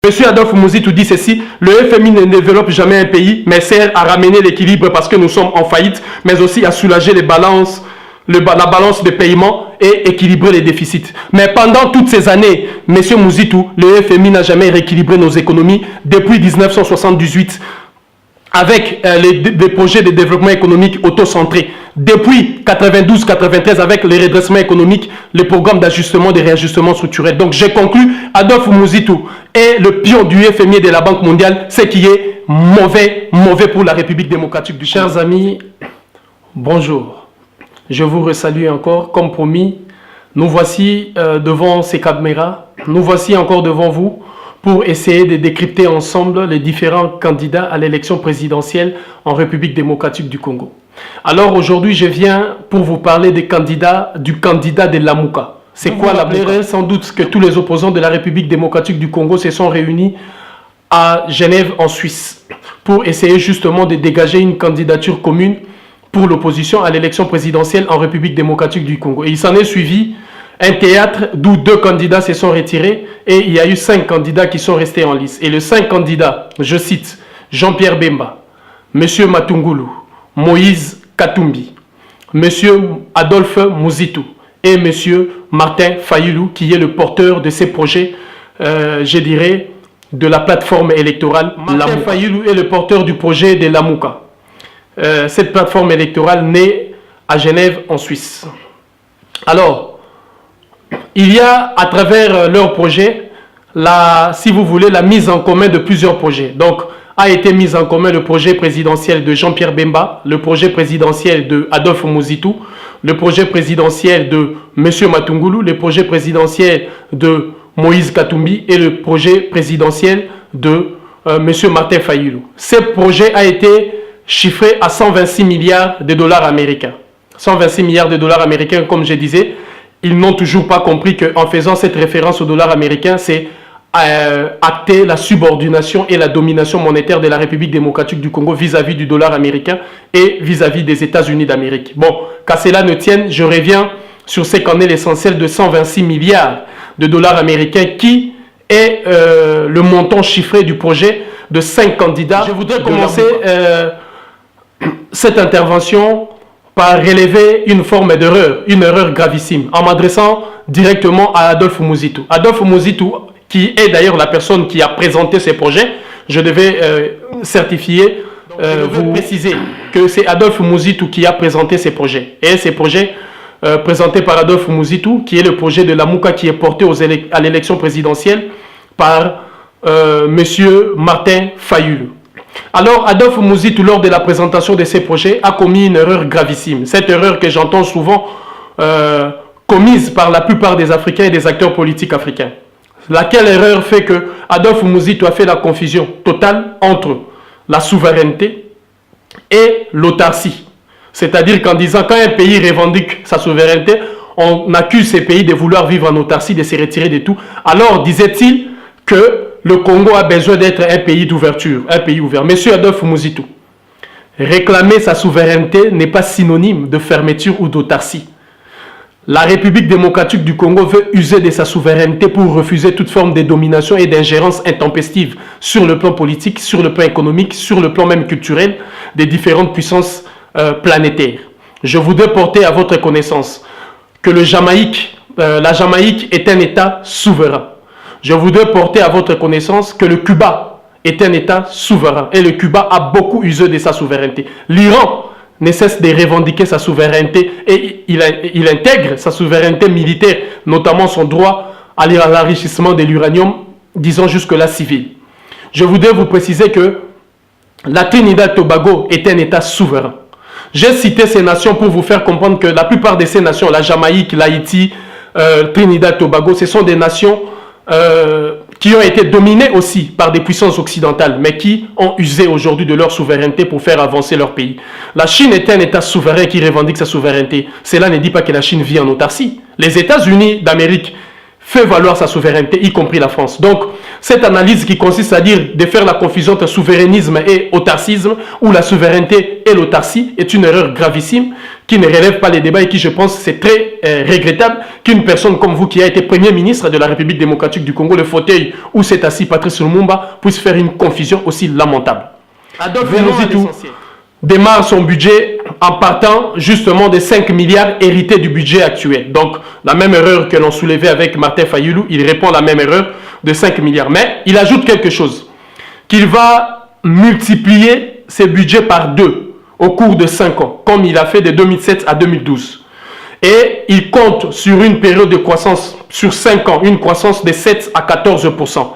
Monsieur Adolphe Mouzitou dit ceci: le FMI ne développe jamais un pays, mais sert à ramener l'équilibre parce que nous sommes en faillite, mais aussi à soulager la balance de paiement et équilibrer les déficits. Mais pendant toutes ces années, Monsieur Mouzitou, le FMI n'a jamais rééquilibré nos économies depuis 1978 avec des projets de développement économique auto-centrés. Depuis 92-93 avec les redressements économiques, les programmes d'ajustement, de réajustement structurel. Donc j'ai conclu, Adolphe Mouzitou est le pion du FMI et de la Banque mondiale, ce qui est mauvais pour la République démocratique du Congo. Chers amis, bonjour. Je vous resalue encore, comme promis. Nous voici devant ces caméras, nous voici encore devant vous pour essayer de décrypter ensemble les différents candidats à l'élection présidentielle en République démocratique du Congo. Alors aujourd'hui, je viens pour vous parler du candidat de Lamuka. C'est quoi la Lamuka? Sans doute que tous les opposants de la République démocratique du Congo se sont réunis à Genève en Suisse pour essayer justement de dégager une candidature commune pour l'opposition à l'élection présidentielle en République démocratique du Congo. Et il s'en est suivi un théâtre d'où 2 candidats se sont retirés et il y a eu 5 candidats qui sont restés en lice. Et les 5 candidats, je cite, Jean-Pierre Bemba, M. Matungulu, Moïse Katumbi, M. Adolphe Mouzitou et M. Martin Fayulu, qui est le porteur de ces projets, je dirais, de la plateforme électorale. Martin Fayulu est le porteur du projet de Lamuka. Cette plateforme électorale née à Genève en Suisse. Alors, il y a à travers leur projet, si vous voulez, la mise en commun de plusieurs projets. Donc, a été mis en commun le projet présidentiel de Jean-Pierre Bemba, le projet présidentiel de Adolphe Mouzitou, le projet présidentiel de M. Matungulu, le projet présidentiel de Moïse Katumbi et le projet présidentiel de M. Martin Fayulu. Ce projet a été chiffré à 126 milliards de dollars américains. 126 milliards de dollars américains, comme je disais. Ils n'ont toujours pas compris qu'en faisant cette référence au dollar américain, c'est acter la subordination et la domination monétaire de la République démocratique du Congo vis-à-vis du dollar américain et vis-à-vis des États-Unis d'Amérique. Bon, qu'à cela ne tienne, je reviens sur ce qu'en est l'essentiel de 126 milliards de dollars américains qui est le montant chiffré du projet de 5 candidats. Je voudrais commencer cette intervention par relever une forme d'erreur, une erreur gravissime, en m'adressant directement à Adolphe Mouzitou. Adolphe Mouzitou, qui est d'ailleurs la personne qui a présenté ces projets, je devais certifier, vous préciser que c'est Adolphe Mouzitou qui a présenté ces projets. Et ces projets présentés par Adolphe Mouzitou, qui est le projet de Lamuka qui est porté à l'élection présidentielle par M. Martin Fayulu. Alors, Adolphe Mouzitou, lors de la présentation de ces projets, a commis une erreur gravissime. Cette erreur que j'entends souvent commise par la plupart des Africains et des acteurs politiques africains. Laquelle erreur fait que Adolphe Mouzitou a fait la confusion totale entre la souveraineté et l'autarcie. C'est-à-dire qu'en disant quand un pays revendique sa souveraineté, on accuse ces pays de vouloir vivre en autarcie, de se retirer de tout. Alors, disait-il que le Congo a besoin d'être un pays d'ouverture, un pays ouvert. Monsieur Adolphe Mouzitou, réclamer sa souveraineté n'est pas synonyme de fermeture ou d'autarcie. La République démocratique du Congo veut user de sa souveraineté pour refuser toute forme de domination et d'ingérence intempestive sur le plan politique, sur le plan économique, sur le plan même culturel des différentes puissances planétaires. Je voudrais porter à votre connaissance que la Jamaïque est un État souverain. Je voudrais porter à votre connaissance que le Cuba est un État souverain et le Cuba a beaucoup usé de sa souveraineté. L'Iran ne cesse de revendiquer sa souveraineté et il intègre sa souveraineté militaire, notamment son droit à l'enrichissement de l'uranium, disons jusque-là civil. Je voudrais vous préciser que la Trinidad-Tobago est un État souverain. J'ai cité ces nations pour vous faire comprendre que la plupart de ces nations, la Jamaïque, l'Haïti, Trinidad-Tobago, ce sont des nations qui ont été dominées aussi par des puissances occidentales, mais qui ont usé aujourd'hui de leur souveraineté pour faire avancer leur pays. La Chine est un État souverain qui revendique sa souveraineté. Cela ne dit pas que la Chine vit en autarcie. Les États-Unis d'Amérique fait valoir sa souveraineté, y compris la France. Donc, cette analyse qui consiste à dire de faire la confusion entre souverainisme et autarcisme, ou la souveraineté et l'autarcie, est une erreur gravissime qui ne relève pas les débats et qui, je pense, c'est très regrettable qu'une personne comme vous, qui a été Premier ministre de la République démocratique du Congo, le fauteuil où s'est assis Patrice Lumumba, puisse faire une confusion aussi lamentable. Adolphe Mouzitou démarre son budget en partant justement des 5 milliards hérités du budget actuel. Donc, la même erreur que l'on soulevait avec Martin Fayulu, il répond à la même erreur de 5 milliards. Mais il ajoute quelque chose, qu'il va multiplier ses budgets par 2 au cours de 5 ans, comme il a fait de 2007 à 2012. Et il compte sur une période de croissance, sur 5 ans, une croissance de 7 à 14%.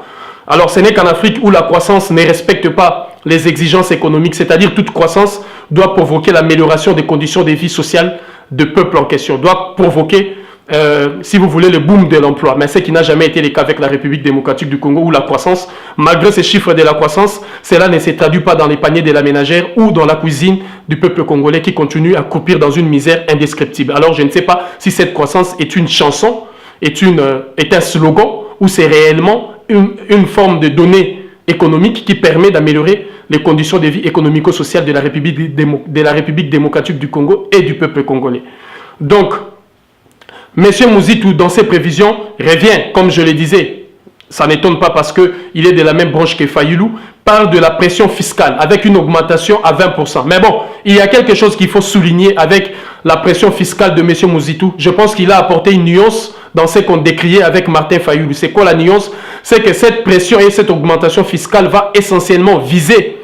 Alors, ce n'est qu'en Afrique où la croissance ne respecte pas les exigences économiques, c'est-à-dire toute croissance doit provoquer l'amélioration des conditions de vie sociale du peuple en question, doit provoquer, si vous voulez, le boom de l'emploi. Mais ce qui n'a jamais été le cas avec la République démocratique du Congo, où la croissance, malgré ces chiffres de la croissance, cela ne se traduit pas dans les paniers de la ménagère ou dans la cuisine du peuple congolais qui continue à croupir dans une misère indescriptible. Alors, je ne sais pas si cette croissance est une chanson, est un slogan, ou c'est réellement une forme de donnée économique qui permet d'améliorer les conditions de vie économico-sociales de la République démocratique du Congo et du peuple congolais. Donc, M. Mouzitou, dans ses prévisions, revient, comme je le disais, ça n'étonne pas parce qu'il est de la même branche que Fayulu, parle de la pression fiscale avec une augmentation à 20%. Mais bon, il y a quelque chose qu'il faut souligner avec la pression fiscale de M. Mouzitou. Je pense qu'il a apporté une nuance dans ce qu'on décriait avec Martin Fayulu. C'est quoi la nuance? C'est que cette pression et cette augmentation fiscale va essentiellement viser,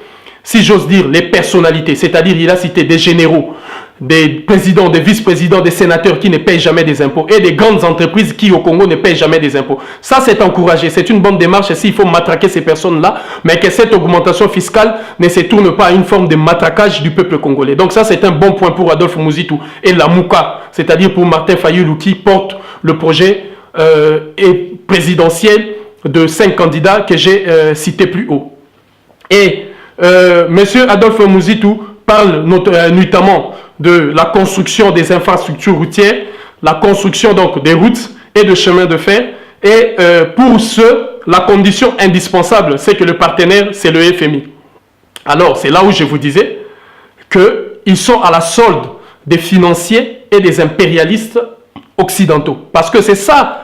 si j'ose dire, les personnalités. C'est-à-dire, il a cité des généraux, des présidents, des vice-présidents, des sénateurs qui ne payent jamais des impôts et des grandes entreprises qui, au Congo, ne payent jamais des impôts. Ça, c'est encouragé. C'est une bonne démarche s'il faut matraquer ces personnes-là, mais que cette augmentation fiscale ne se tourne pas à une forme de matraquage du peuple congolais. Donc ça, c'est un bon point pour Adolphe Mouzitou et la Mouka, c'est-à-dire pour Martin Fayulu qui porte le projet présidentiel de 5 candidats que j'ai cités plus haut. Et M. Adolphe Mouzitou parle notamment de la construction des infrastructures routières, la construction donc des routes et de chemins de fer. Et pour la condition indispensable, c'est que le partenaire, c'est le FMI. Alors, c'est là où je vous disais qu'ils sont à la solde des financiers et des impérialistes occidentaux. Parce que c'est ça,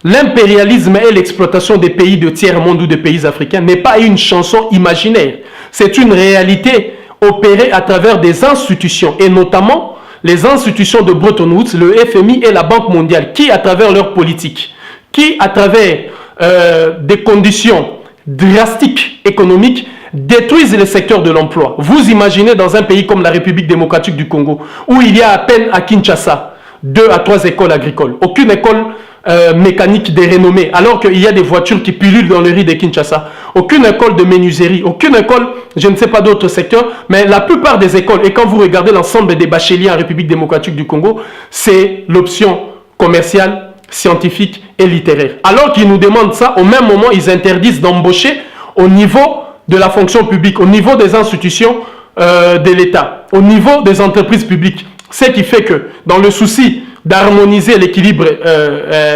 l'impérialisme et l'exploitation des pays de tiers-monde ou des pays africains n'est pas une chanson imaginaire. C'est une réalité opérée à travers des institutions, et notamment les institutions de Bretton Woods, le FMI et la Banque mondiale, qui, à travers leur politique, qui, à travers des conditions drastiques économiques, détruisent le secteur de l'emploi. Vous imaginez dans un pays comme la République démocratique du Congo, où il y a à peine à Kinshasa 2 à 3 écoles agricoles, aucune école mécanique de renommée, alors qu'il y a des voitures qui pullulent dans le riz de Kinshasa, aucune école de menuiserie, aucune école, je ne sais pas d'autres secteurs, mais la plupart des écoles, et quand vous regardez l'ensemble des bacheliers en République démocratique du Congo, c'est l'option commerciale, scientifique et littéraire. Alors qu'ils nous demandent ça, au même moment, ils interdisent d'embaucher au niveau de la fonction publique, au niveau des institutions de l'État, au niveau des entreprises publiques. Ce qui fait que, dans le souci d'harmoniser l'équilibre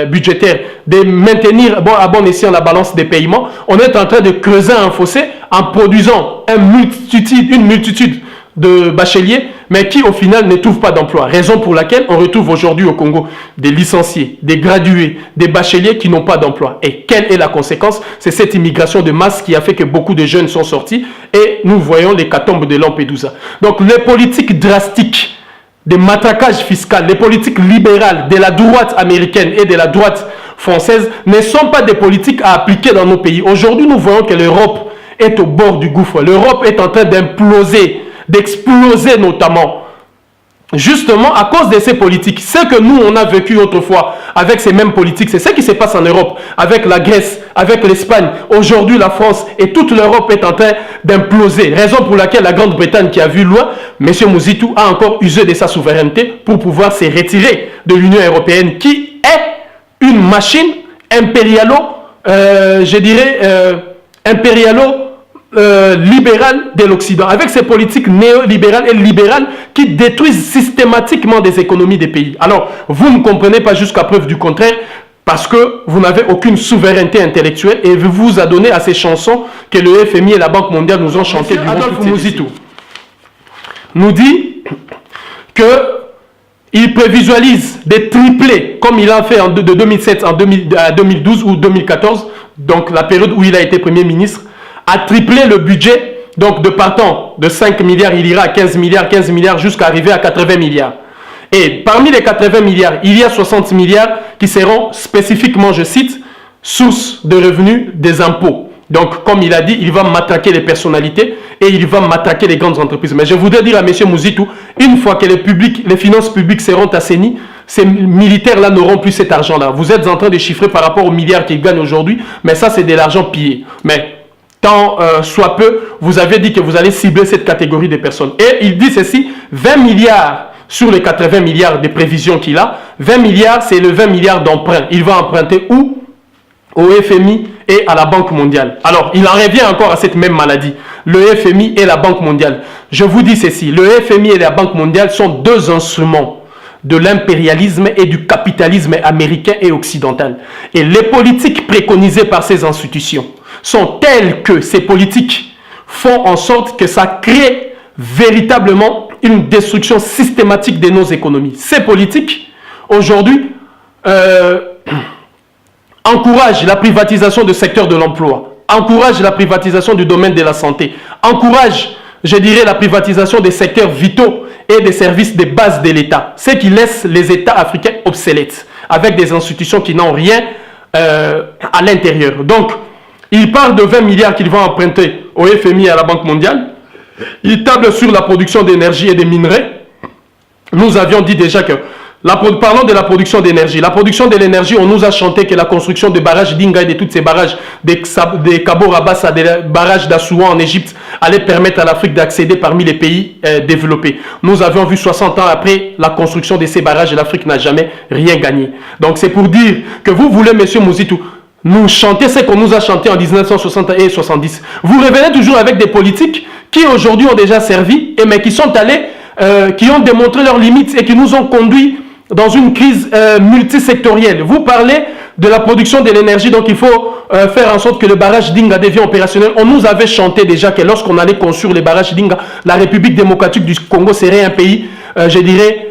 budgétaire, de maintenir à bon escient la balance des paiements, on est en train de creuser un fossé en produisant une multitude de bacheliers, mais qui au final ne trouvent pas d'emploi. Raison pour laquelle on retrouve aujourd'hui au Congo des licenciés, des gradués, des bacheliers qui n'ont pas d'emploi. Et quelle est la conséquence? C'est cette immigration de masse qui a fait que beaucoup de jeunes sont sortis et nous voyons l'hécatombe de Lampedusa. Donc les politiques drastiques des matraquages fiscaux, les politiques libérales de la droite américaine et de la droite française ne sont pas des politiques à appliquer dans nos pays. Aujourd'hui, nous voyons que l'Europe est au bord du gouffre. L'Europe est en train d'imploser, d'exploser notamment, justement à cause de ces politiques. Ce que nous, on a vécu autrefois avec ces mêmes politiques, c'est ce qui se passe en Europe, avec la Grèce, avec l'Espagne. Aujourd'hui, la France et toute l'Europe est en train d'imploser. Raison pour laquelle la Grande-Bretagne, qui a vu loin, M. Mouzitou a encore usé de sa souveraineté pour pouvoir se retirer de l'Union européenne, qui est une machine impérialo, je dirais, libérale de l'Occident, avec ces politiques néolibérales et libérales qui détruisent systématiquement des économies des pays. Alors, vous ne comprenez pas jusqu'à preuve du contraire, parce que vous n'avez aucune souveraineté intellectuelle et vous adonnez à ces chansons que le FMI et la Banque mondiale nous ont chantées. Adolphe Muzitu nous dit qu'il prévisualise des triplés, comme il a fait de 2007 à 2012 ou 2014, donc la période où il a été Premier ministre, a triplé le budget. Donc, de partant de 5 milliards, il ira à 15 milliards jusqu'à arriver à 80 milliards. Et parmi les 80 milliards, il y a 60 milliards qui seront spécifiquement, je cite, source de revenus des impôts. Donc, comme il a dit, il va matraquer les personnalités et il va matraquer les grandes entreprises. Mais je voudrais dire à M. Muzitu, une fois que les finances publiques seront assainies, ces militaires-là n'auront plus cet argent-là. Vous êtes en train de chiffrer par rapport aux milliards qu'ils gagnent aujourd'hui, mais ça, c'est de l'argent pillé. Mais tant soit peu, vous avez dit que vous allez cibler cette catégorie de personnes. Et il dit ceci, 20 milliards sur les 80 milliards de prévisions qu'il a, 20 milliards, c'est le 20 milliards d'emprunt. Il va emprunter où? Au FMI et à la Banque mondiale. Alors, il en revient encore à cette même maladie. Le FMI et la Banque mondiale. Je vous dis ceci, le FMI et la Banque mondiale sont deux instruments de l'impérialisme et du capitalisme américain et occidental. Et les politiques préconisées par ces institutions sont telles que ces politiques font en sorte que ça crée véritablement une destruction systématique de nos économies. Ces politiques, aujourd'hui, encouragent la privatisation du secteur de l'emploi, encouragent la privatisation du domaine de la santé, encouragent, je dirais, la privatisation des secteurs vitaux et des services de base de l'État, ce qui laisse les États africains obsolètes, avec des institutions qui n'ont rien à l'intérieur. Donc, il parle de 20 milliards qu'il va emprunter au FMI et à la Banque mondiale. Il table sur la production d'énergie et des minerais. Nous avions dit déjà que, parlons de la production d'énergie. La production de l'énergie, on nous a chanté que la construction des barrages d'Inga et de tous ces barrages, des Kabo Rabassa, des barrages d'Assouan en Égypte, allait permettre à l'Afrique d'accéder parmi les pays développés. Nous avions vu 60 ans après la construction de ces barrages et l'Afrique n'a jamais rien gagné. Donc c'est pour dire que vous voulez, M. Muzitu, nous chanter ce qu'on nous a chanté en 1960 et 70. Vous revenez toujours avec des politiques qui aujourd'hui ont déjà servi, mais qui sont allés, qui ont démontré leurs limites et qui nous ont conduits dans une crise multisectorielle. Vous parlez de la production de l'énergie, donc il faut faire en sorte que le barrage d'Inga devienne opérationnel. On nous avait chanté déjà que lorsqu'on allait construire les barrages d'Inga, la République démocratique du Congo serait un pays, je dirais,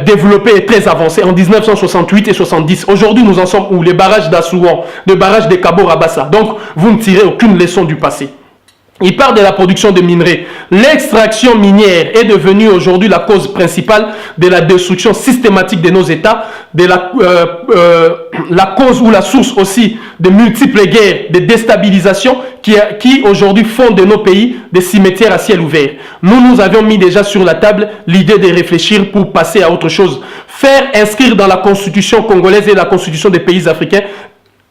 développé et très avancé en 1968 et 70. Aujourd'hui, nous en sommes où? Les barrages d'Assouan, le barrage de Kabo Rabassa. Donc, vous ne tirez aucune leçon du passé. Il parle de la production de minerais. L'extraction minière est devenue aujourd'hui la cause principale de la destruction systématique de nos États, de la cause ou la source aussi de multiples guerres, de déstabilisation qui aujourd'hui font de nos pays des cimetières à ciel ouvert. Nous avions mis déjà sur la table l'idée de réfléchir pour passer à autre chose. Faire inscrire dans la constitution congolaise et la constitution des pays africains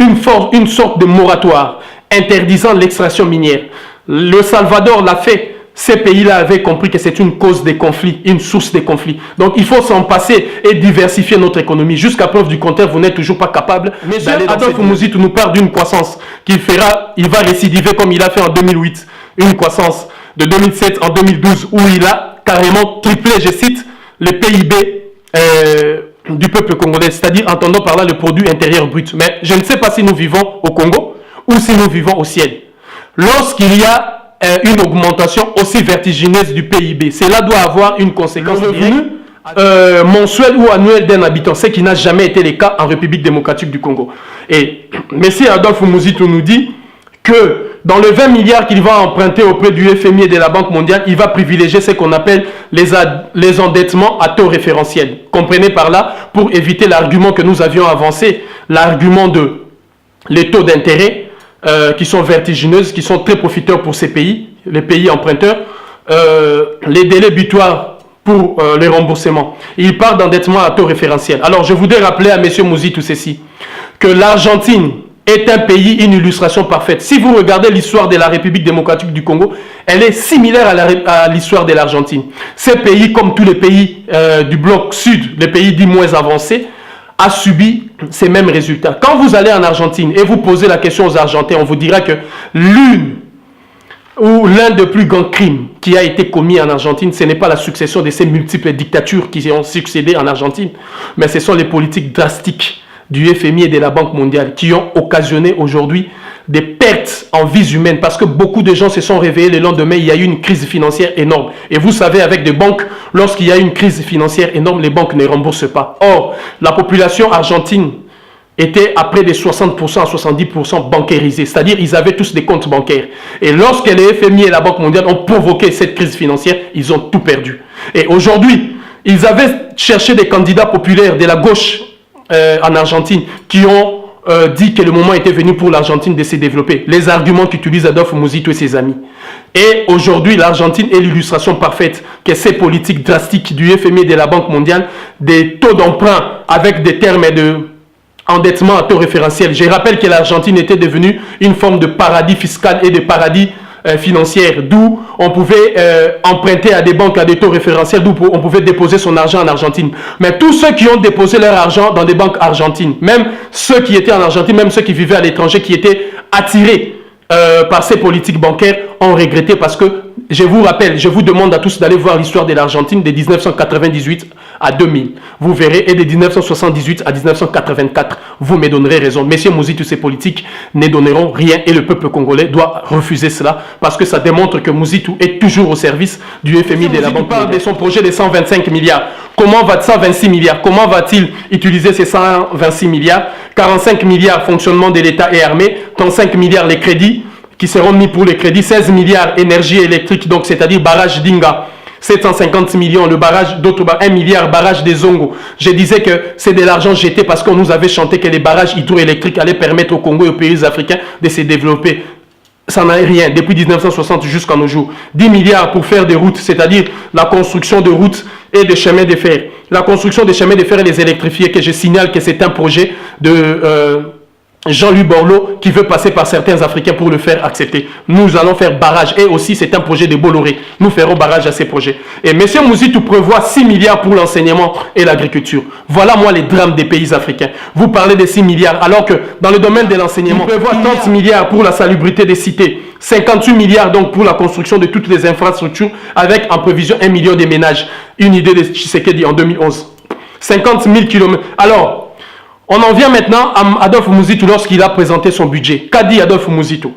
une sorte de moratoire interdisant l'extraction minière. Le Salvador l'a fait. Ces pays-là avaient compris que c'est une cause des conflits, une source des conflits. Donc il faut s'en passer et diversifier notre économie. Jusqu'à preuve du contraire, vous n'êtes toujours pas capable d'aller dans Adolphe Muzitu nous parle d'une croissance qu'il fera, il va récidiver comme il a fait en 2008. Une croissance de 2007 en 2012 où il a carrément triplé, je cite, le PIB du peuple congolais. C'est-à-dire, entendons par là le produit intérieur brut. Mais je ne sais pas si nous vivons au Congo ou si nous vivons au ciel. Lorsqu'il y a une augmentation aussi vertigineuse du PIB, cela doit avoir une conséquence mensuelle ou annuelle d'un habitant, ce qui n'a jamais été le cas en République démocratique du Congo. Et M. Adolphe Muzitu nous dit que dans les 20 milliards qu'il va emprunter auprès du FMI et de la Banque mondiale, il va privilégier ce qu'on appelle les endettements à taux référentiel. Comprenez par là, pour éviter l'argument que nous avions avancé, l'argument de les taux d'intérêt, qui sont vertigineuses, qui sont très profiteurs pour ces pays, les pays emprunteurs, les délais butoirs pour les remboursements. Il parle d'endettement à taux référentiel. Alors, je voudrais rappeler à M. Muzitu ceci, que l'Argentine est un pays, une illustration parfaite. Si vous regardez l'histoire de la République démocratique du Congo, elle est similaire à l'histoire de l'Argentine. Ces pays, comme tous les pays du bloc sud, les pays dits moins avancés, a subi ces mêmes résultats. Quand vous allez en Argentine et vous posez la question aux Argentins, on vous dira que l'un des plus grands crimes qui a été commis en Argentine, ce n'est pas la succession de ces multiples dictatures qui ont succédé en Argentine, mais ce sont les politiques drastiques du FMI et de la Banque mondiale qui ont occasionné aujourd'hui des pertes en vies humaines parce que beaucoup de gens se sont réveillés le lendemain, il y a eu une crise financière énorme. Et vous savez, avec des banques, lorsqu'il y a une crise financière énorme, les banques ne remboursent pas. Or, la population argentine était à près de 60% à 70% bancarisée, c'est-à-dire ils avaient tous des comptes bancaires. Et lorsque les FMI et la Banque mondiale ont provoqué cette crise financière, ils ont tout perdu. Et aujourd'hui, ils avaient cherché des candidats populaires de la gauche en Argentine qui ont dit que le moment était venu pour l'Argentine de se développer. Les arguments qu'utilise Adolfo Muzitu et ses amis. Et aujourd'hui, l'Argentine est l'illustration parfaite que ces politiques drastiques du FMI et de la Banque mondiale, des taux d'emprunt avec des termes de endettement à taux référentiel. Je rappelle que l'Argentine était devenue une forme de paradis fiscal et de paradis financière, d'où on pouvait emprunter à des banques à des taux référentiels, d'où on pouvait déposer son argent en Argentine. Mais tous ceux qui ont déposé leur argent dans des banques argentines, même ceux qui étaient en Argentine, même ceux qui vivaient à l'étranger, qui étaient attirés par ces politiques bancaires, ont regretté parce que, je vous rappelle, je vous demande à tous d'aller voir l'histoire de l'Argentine de 1998 à 2000. Vous verrez, et de 1978 à 1984, vous me donnerez raison. Messieurs Muzitu, ces politiques ne donneront rien et le peuple congolais doit refuser cela parce que ça démontre que Muzitu est toujours au service du FMI de la Banque mondiale. De son projet de 125 milliards. Comment va 126 milliards? Comment va-t-il utiliser ces 126 milliards? 45 milliards fonctionnement de l'État et armée, 35 milliards les crédits qui seront mis pour les crédits, 16 milliards énergie électrique, donc c'est-à-dire barrage d'Inga, 750 millions, le barrage d'autres, 1 milliard barrage des Zongo. Je disais que c'est de l'argent jeté parce qu'on nous avait chanté que les barrages hydroélectriques allaient permettre au Congo et aux pays africains de se développer. Ça n'a rien, depuis 1960 jusqu'à nos jours. 10 milliards pour faire des routes, c'est-à-dire la construction de routes et de chemins de fer. La construction des chemins de fer et les électrifier, que je signale que c'est un projet de Jean-Louis Borloo qui veut passer par certains Africains pour le faire accepter. Nous allons faire barrage et aussi c'est un projet de Bolloré. Nous ferons barrage à ces projets. Et M. Muzitu prévoit 6 milliards pour l'enseignement et l'agriculture. Voilà moi les drames des pays africains. Vous parlez de 6 milliards alors que dans le domaine de l'enseignement, il prévoit 30 milliards pour la salubrité des cités, 58 milliards donc pour la construction de toutes les infrastructures avec en prévision 1 million de ménages. Une idée de Tshisekedi en 2011. 50 000 km. Alors, on en vient maintenant à Adolfo Muzitu lorsqu'il a présenté son budget. Qu'a dit Adolfo Muzitu?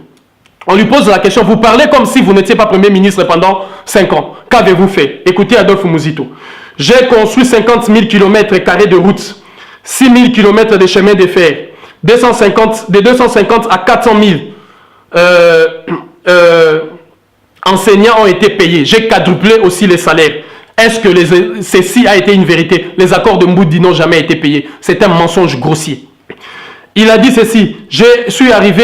On lui pose la question, vous parlez comme si vous n'étiez pas Premier ministre pendant 5 ans. Qu'avez-vous fait? Écoutez Adolfo Muzitu. J'ai construit 50 000 km de routes, 6 000 km de chemins de fer, de 250 à 400 000 enseignants ont été payés. J'ai quadruplé aussi les salaires. Est-ce que ceci a été une vérité? Les accords de Mboudi n'ont jamais été payés. C'est un mensonge grossier. Il a dit ceci, je suis arrivé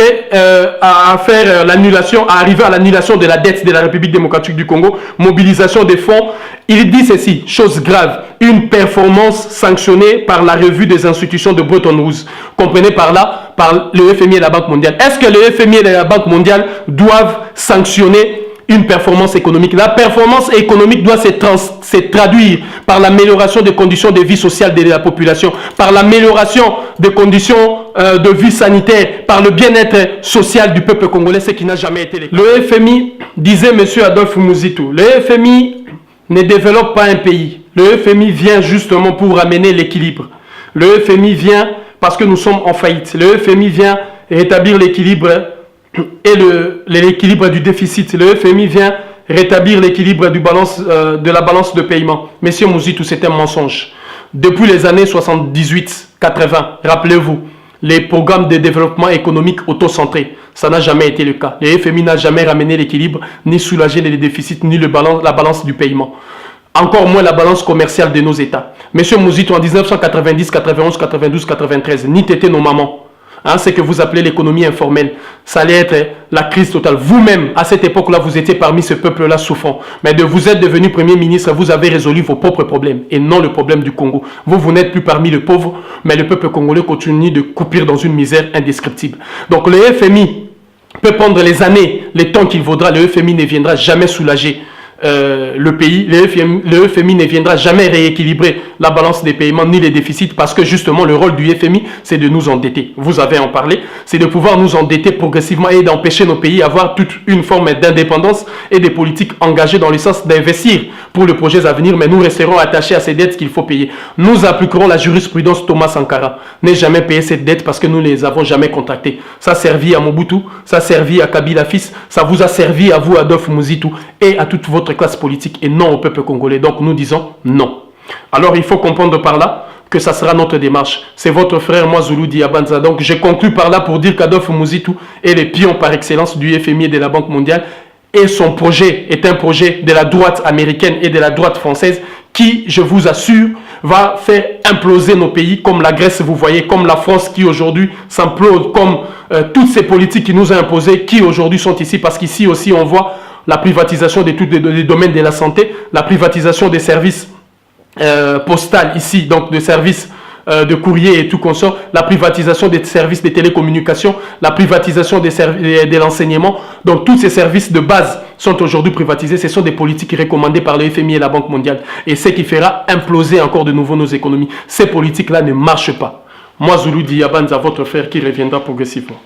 à faire l'annulation, à arriver à l'annulation de la dette de la République démocratique du Congo, mobilisation des fonds. Il dit ceci, chose grave, une performance sanctionnée par la revue des institutions de Bretton Woods. Comprenez par là, par le FMI et la Banque mondiale. Est-ce que le FMI et la Banque mondiale doivent sanctionner une performance économique? La performance économique doit se traduire par l'amélioration des conditions de vie sociale de la population, par l'amélioration des conditions de vie sanitaire, par le bien-être social du peuple congolais, ce qui n'a jamais été le cas. Le FMI, disait M. Adolfo Muzitu, le FMI ne développe pas un pays. Le FMI vient justement pour amener l'équilibre. Le FMI vient parce que nous sommes en faillite. Le FMI vient rétablir l'équilibre et l'équilibre du déficit. Le FMI vient rétablir l'équilibre de la balance de paiement. Monsieur Muzitu, c'est un mensonge. Depuis les années 78-80, rappelez-vous, les programmes de développement économique auto-centrés, ça n'a jamais été le cas. Le FMI n'a jamais ramené l'équilibre, ni soulagé les déficits, ni la balance du paiement. Encore moins la balance commerciale de nos États. Monsieur Muzitu, en 1990, 91, 92, 93, ni t'étais nos mamans. Hein, ce que vous appelez l'économie informelle, ça allait être la crise totale. Vous-même, à cette époque-là, vous étiez parmi ce peuple-là souffrant. Mais vous êtes devenu Premier ministre, vous avez résolu vos propres problèmes et non le problème du Congo. Vous n'êtes plus parmi les pauvres, mais le peuple congolais continue de croupir dans une misère indescriptible. Donc le FMI peut prendre les années, les temps qu'il vaudra, le FMI ne viendra jamais soulager le pays, le FMI ne viendra jamais rééquilibrer la balance des paiements ni les déficits parce que justement le rôle du FMI, c'est de nous endetter. Vous avez en parlé, c'est de pouvoir nous endetter progressivement et d'empêcher nos pays d'avoir toute une forme d'indépendance et des politiques engagées dans le sens d'investir pour les projets à venir, mais nous resterons attachés à ces dettes qu'il faut payer. Nous appliquerons la jurisprudence Thomas Sankara. Ne jamais payer cette dette parce que nous ne les avons jamais contractées. Ça a servi à Mobutu, ça a servi à Kabila fils, ça vous a servi à vous, Adolphe Muzitu, et à toute votre classe politique, et non au peuple congolais. Donc nous disons non. Alors il faut comprendre par là que ça sera notre démarche. C'est votre frère, moi, Zulu Diabanza. Donc je conclue par là pour dire qu'Adolphe Muzitu est le pion par excellence du FMI et de la Banque mondiale. Et son projet est un projet de la droite américaine et de la droite française qui, je vous assure, va faire imploser nos pays comme la Grèce, vous voyez, comme la France qui aujourd'hui s'implose, comme toutes ces politiques qui nous ont imposées, qui aujourd'hui sont ici, parce qu'ici aussi on voit la privatisation de tous les domaines de la santé, la privatisation des services postaux ici, donc de services de courrier et tout consort, la privatisation des services de télécommunications, la privatisation de l'enseignement. Donc tous ces services de base sont aujourd'hui privatisés. Ce sont des politiques recommandées par le FMI et la Banque mondiale. Et ce qui fera imploser encore de nouveau nos économies. Ces politiques-là ne marchent pas. Moi, Zulu Diabanza, votre frère qui reviendra progressivement.